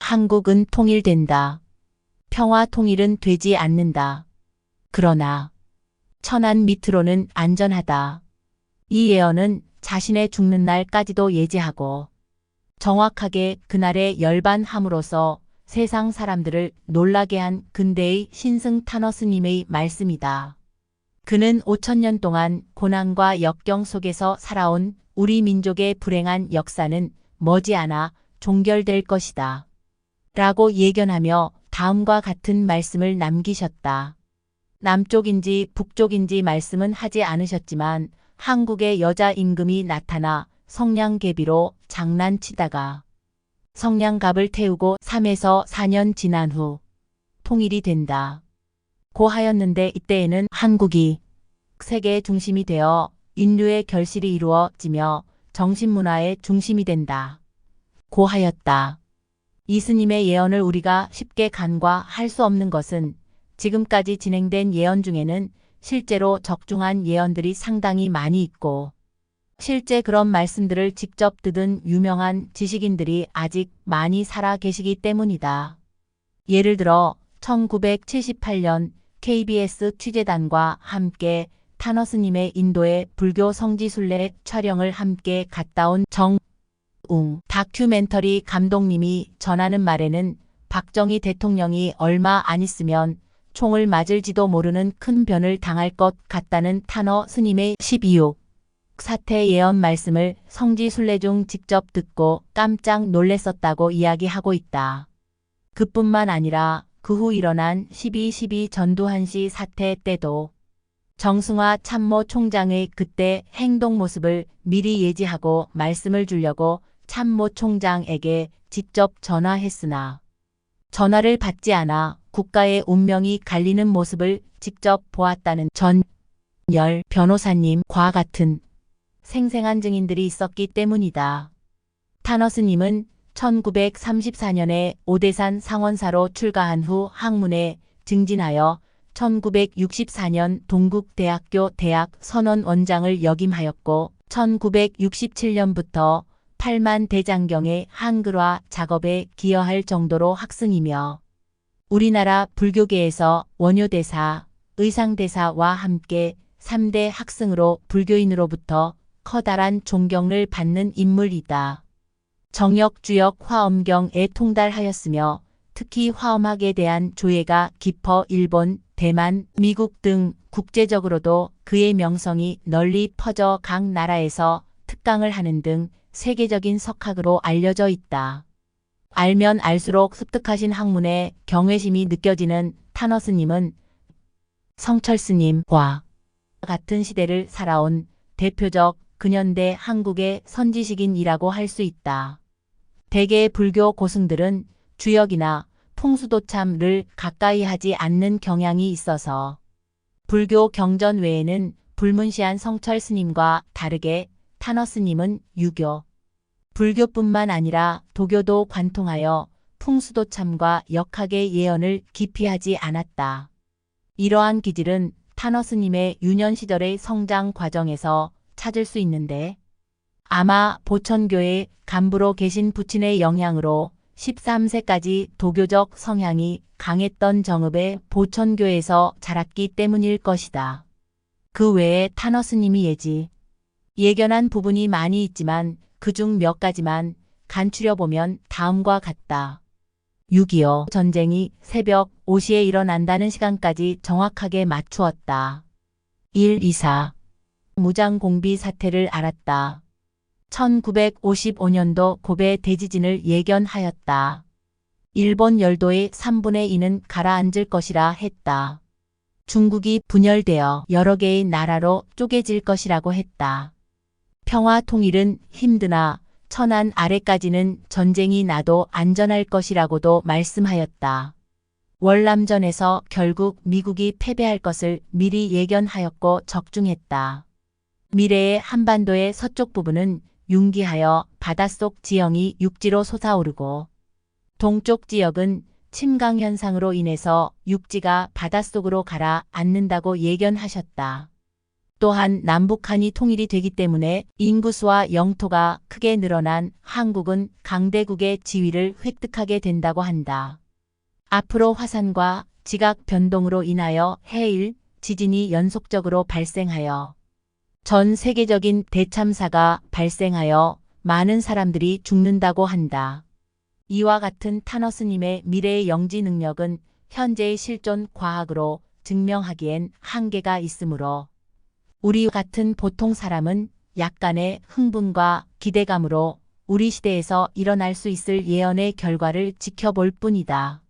한국은 통일된다. 평화 통일은 되지 않는다. 그러나 천안 밑으로는 안전하다. 이 예언은 자신의 죽는 날까지도 예지하고 정확하게 그날에 열반함으로써 세상 사람들을 놀라게 한 근대의 신승 타너스님의 말씀이다. 그는 5,000년 동안 고난과 역경 속에서 살아온 우리 민족의 불행한 역사는 머지않아 종결될 것이다. 라고 예견하며 다음과 같은 말씀을 남기셨다. 남쪽인지 북쪽인지 말씀은 하지 않으셨지만 한국의 여자 임금이 나타나 성냥개비로 장난치다가 성냥갑을 태우고 3에서 4년 지난 후 통일이 된다. 고 하였는데 이때에는 한국이 세계의 중심이 되어 인류의 결실이 이루어지며 정신문화의 중심이 된다. 고 하였다. 이 스님의 예언을 우리가 쉽게 간과할 수 없는 것은 지금까지 진행된 예언 중에는 실제로 적중한 예언들이 상당히 많이 있고 실제 그런 말씀들을 직접 듣은 유명한 지식인들이 아직 많이 살아 계시기 때문이다. 예를 들어 1978년 KBS 취재단과 함께 타너스님의 인도의 불교 성지순례 촬영을 함께 갔다 온 정웅 다큐멘터리 감독님이 전하는 말에는 박정희 대통령이 얼마 안 있으면 총을 맞을지도 모르는 큰 변을 당할 것 같다는 타너 스님의 12.6 사태 예언 말씀을 성지순례 중 직접 듣고 깜짝 놀랐었다고 이야기하고 있다. 그뿐만 아니라 그 후 일어난 12.12 전두환씨 사태 때도 정승화 참모 총장의 그때 행동 모습을 미리 예지하고 말씀을 주려고 참모 총장에게 직접 전화했으나 전화를 받지 않아 국가의 운명이 갈리는 모습을 직접 보았다는 전열 변호사님과 같은 생생한 증인들이 있었기 때문이다. 타너스님은 1934년에 오대산 상원사로 출가한 후 학문에 증진하여 1964년 동국대학교 대학 선원원장을 역임하였고 1967년부터 8만 대장경의 한글화 작업에 기여할 정도로 학승이며 우리나라 불교계에서 원효대사, 의상대사와 함께 3대 학승으로 불교인으로부터 커다란 존경을 받는 인물이다. 정역, 주역, 화엄경에 통달하였으며 특히 화엄학에 대한 조예가 깊어 일본, 대만, 미국 등 국제적으로도 그의 명성이 널리 퍼져 각 나라에서 특강을 하는 등 세계적인 석학으로 알려져 있다. 알면 알수록 습득하신 학문에 경외심이 느껴지는 타너스님은 성철스님과 같은 시대를 살아온 대표적 근현대 한국의 선지식인이라고 할 수 있다. 대개의 불교 고승들은 주역이나 풍수도참을 가까이 하지 않는 경향이 있어서 불교 경전 외에는 불문시한 성철 스님과 다르게 타너스님은 유교, 불교뿐만 아니라 도교도 관통하여 풍수도참과 역학의 예언을 기피하지 않았다. 이러한 기질은 타너스님의 유년 시절의 성장 과정에서 찾을 수 있는데 아마 보천교의 간부로 계신 부친의 영향으로 13세까지 도교적 성향이 강했던 정읍의 보천교에서 자랐기 때문일 것이다. 그 외에 타너스님이 예견한 부분이 많이 있지만 그중 몇 가지만 간추려보면 다음과 같다. 6.25 전쟁이 새벽 5시에 일어난다는 시간까지 정확하게 맞추었다. 1.24 무장공비 사태를 알았다. 1955년도 고베 대지진을 예견하였다. 일본 열도의 3분의 2는 가라앉을 것이라 했다. 중국이 분열되어 여러 개의 나라로 쪼개질 것이라고 했다. 평화 통일은 힘드나 천안 아래까지는 전쟁이 나도 안전할 것이라고도 말씀하였다. 월남전에서 결국 미국이 패배할 것을 미리 예견하였고 적중했다. 미래의 한반도의 서쪽 부분은 융기하여 바닷속 지형이 육지로 솟아오르고 동쪽 지역은 침강 현상으로 인해서 육지가 바닷속으로 가라앉는다고 예견하셨다. 또한 남북한이 통일이 되기 때문에 인구수와 영토가 크게 늘어난 한국은 강대국의 지위를 획득하게 된다고 한다. 앞으로 화산과 지각 변동으로 인하여 해일, 지진이 연속적으로 발생하여 전 세계적인 대참사가 발생하여 많은 사람들이 죽는다고 한다. 이와 같은 타너스님의 미래의 영지 능력은 현재의 실존 과학으로 증명하기엔 한계가 있으므로 우리 같은 보통 사람은 약간의 흥분과 기대감으로 우리 시대에서 일어날 수 있을 예언의 결과를 지켜볼 뿐이다.